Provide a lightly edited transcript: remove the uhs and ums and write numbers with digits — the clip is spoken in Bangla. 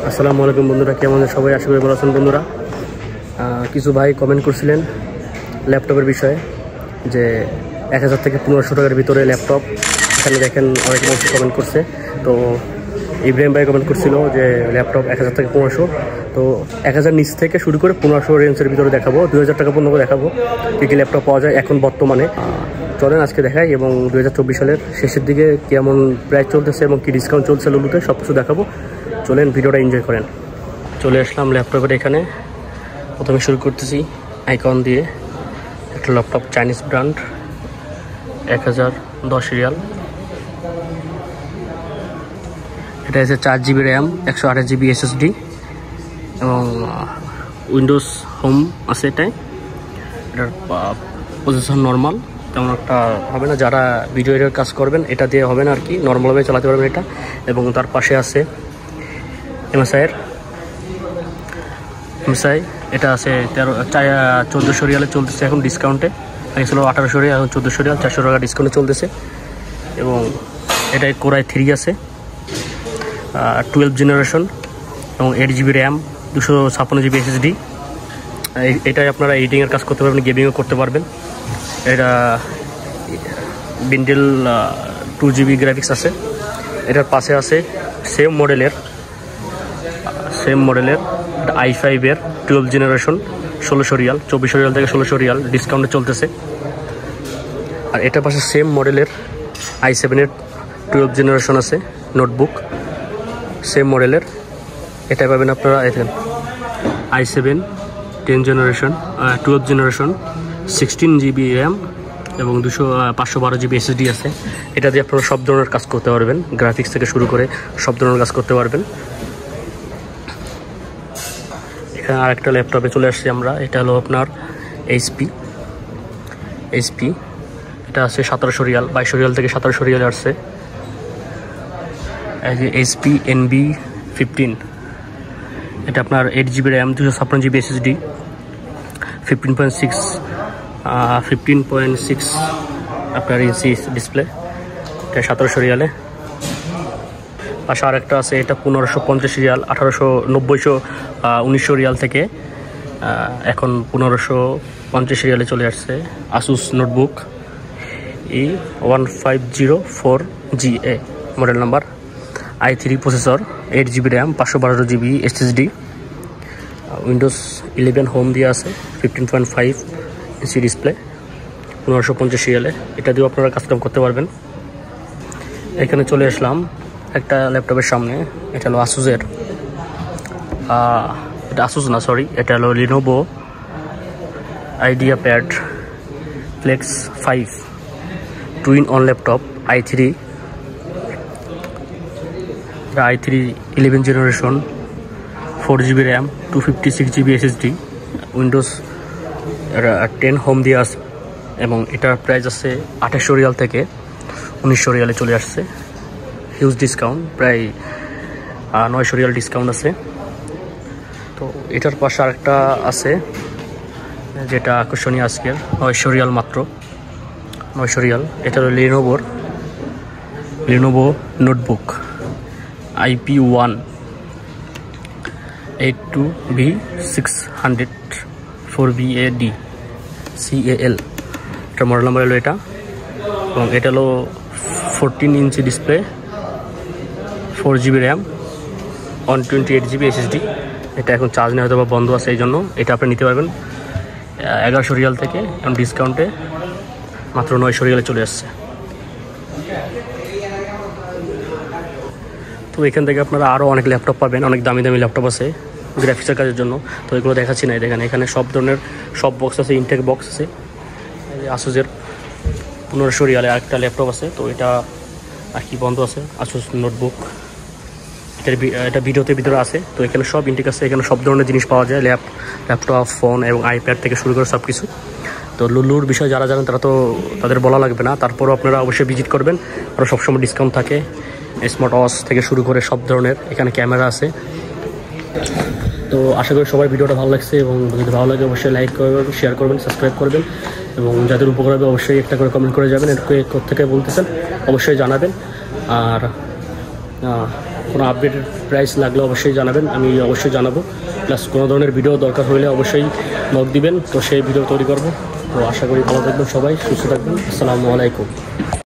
আসসালামু আলাইকুম বন্ধুরা, কেমন আছেন সবাই? আশা করি ভালো আছেন বন্ধুরা। কিছু ভাই কমেন্ট করছিলেন ল্যাপটপের বিষয়ে যে 1000 থেকে 1500 টাকার ভিতরে ল্যাপটপ। এখানে দেখেন অনেক মানুষ কমেন্ট করছে। তো ইব্রাহিম ভাই কমেন্ট করছিল যে ল্যাপটপ 1000 থেকে 1500। তো 1000 নিচ থেকে শুরু করে 1500 রেঞ্জের ভিতরে দেখাবো, 2000 টাকা পর্যন্ত দেখাবো কী কী ল্যাপটপ পাওয়া যায় এখন বর্তমানে। চলেন আজকে দেখাই, এবং 2024 সালের শেষের দিকে কেমন প্রাইস চলতেছে এবং কী ডিসকাউন্ট চলছে লুলুতে সব কিছু দেখাবো। চলেন ভিডিওটা এনজয় করেন। চলে আসলাম ল্যাপটপের এখানে। প্রথমে শুরু করতেছি আইকন দিয়ে। একটা ল্যাপটপ চাইনিজ ব্র্যান্ড, 1010 রিয়াল। এটা আছে 4 জিবি র্যাম, 128 জিবি SSD এবং উইন্ডোজ হোম আছে এটাই। এটার পজিশন নর্মাল, তেমন একটা হবে না। যারা ভিডিও এডিটের কাজ করবেন এটা দিয়ে হবে না আর কি, নর্মালভাবে চালাতে পারবেন এটা। এবং তার পাশে আছে MSI, এটা আছে 1400 রিয়ালে চলতেছে এখন ডিসকাউন্টে। আগে ছিল 1800 রিয়াল, এখন 1400 রিয়াল, 400 টাকা ডিসকাউন্টে চলতেছে। এবং এটা Core i3 আছে, 12 জেনারেশন এবং 8 জিবি র্যাম, 256 জিবি SSD। এটাই আপনারা এডিটিংয়ের কাজ করতে পারবেন, গেমিংও করতে পারবেন। এটা বিন্ডেল 2 জিবি গ্রাফিক্স আছে। এটার পাশে আছে সেম মডেলের i5 এর 12 জেনারেশন, 1600 রিয়াল, 2400 রিয়াল থেকে 1600 রিয়াল ডিসকাউন্টে চলতেছে। আর এটার পাশে সেম মডেলের i7 এর 12 জেনারেশন আছে, নোটবুক সেম মডেলের। এটা পাবেন আপনারা i7 10 generation, 12 generation, 16 GB RAM এবং 512 জিবি SSD আছে। এটা দিয়ে আপনারা সব ধরনের কাজ করতে পারবেন, গ্রাফিক্স থেকে শুরু করে সব ধরনের কাজ করতে পারবেন। এখানে আরেকটা ল্যাপটপে চলে আসছি আমরা। এটা হলো আপনার HP। এটা আছে 1700 রিয়াল, 2200 রিয়াল থেকে 1700 রিয়াল আসছে। HP NB15, এটা আপনার 8 জিবি র্যাম, 256 জিবি SSD, 15.6 আপনার ইঞ্চি ডিসপ্লে। এটা 1700 রিয়ালে। পাশে আরেকটা আছে, এটা 1550 রিয়াল, 1900 রিয়াল থেকে এখন 1550 রিয়ালে চলে আসছে। Asus notebook E1504GA model number, i3 processor, 8 GB RAM, 512 GB SSD, Windows 11 home দিয়ে আছে, 15.5 ইঞ্চি ডিসপ্লে, 1550 রিয়ালে। এটা দিয়েও আপনারা কাস্টম করতে পারবেন। এখানে চলে আসলাম একটা ল্যাপটপের সামনে। এটা হলো আসুসের, এটা আসুস না সরি, এটা হলো Lenovo IdeaPad Flex 5 two in one laptop, i3 11 generation, 4 GB RAM, 256 GB SSD, Windows 10 home দিয়ে আছে। এবং এটার প্রাইস আছে 2800 রিয়াল থেকে 1900 রিয়ালে চলে আসছে। হিউজ ডিসকাউন্ট, প্রায় 900 রিয়াল ডিসকাউন্ট আছে। তো এটার পাশে আরেকটা আছে যেটা আকর্ষণীয় আজকের, 900 রিয়াল মাত্র, 900 রিয়াল। এটা হলো Lenovo notebook IP1 82B600 4BAD CAL, এটা মডেল নাম্বার হলো এটা। এবং এটা হলো 14 ইঞ্চি display, 4 GB RAM, 128 GB SSD। এটা এখন চার্জ নেওয়া হয়তো বা বন্ধ আছে, এই জন্য এটা আপনি নিতে পারবেন 1100 রিয়াল থেকে, এখন ডিসকাউন্টে মাত্র 900 রিয়ালে চলে আসছে। তো এখান থেকে আপনারা আরও অনেক ল্যাপটপ পাবেন, অনেক দামি দামি ল্যাপটপ আছে গ্রাফিক্সের কাজের জন্য। তো এগুলো দেখাচ্ছি না, দেখেন এখানে সব ধরনের সব বক্স আছে, ইনটেক বক্স আছে। আসুসের 1500 রিয়ালে আরেকটা ল্যাপটপ আছে, তো এটা আর কি বন্ধ আছে, আসুস নোটবুক। এটা ভিডিওতে ভিতরে আছে। তো এখানে সব ইনটেক আছে, এখানে সব ধরনের জিনিস পাওয়া যায়, ল্যাপটপ, ফোন এবং আইপ্যাড থেকে শুরু করে সব কিছু। তো লুলুর বিষয়ে যারা জানেন তারা তো তাদের বলা লাগবে না, তারপরও আপনারা অবশ্যই ভিজিট করবেন। আরও সবসময় ডিসকাউন্ট থাকে, স্মার্ট ওয়াচ থেকে শুরু করে সব ধরনের। এখানে ক্যামেরা আছে। তো আশা করি সবাই ভিডিওটা ভালো লাগছে, এবং যদি ভালো লাগে অবশ্যই লাইক করবেন, শেয়ার করবেন, সাবস্ক্রাইব করবেন, এবং যাদের উপকার হবে অবশ্যই একটা করে কমেন্ট করে যাবেন। এর থেকে বলতেছেন অবশ্যই জানাবেন। আর কোনো আপডেটেড প্রাইস লাগলে অবশ্যই জানাবেন, আমি অবশ্যই জানাবো। প্লাস কোনো ধরনের ভিডিও দরকার হলে অবশ্যই নক দিবেন, তো সেই ভিডিও তৈরি করবো। তো আশা করি ভালো থাকবেন সবাই, সুস্থ থাকবেন। আসসালামু আলাইকুম।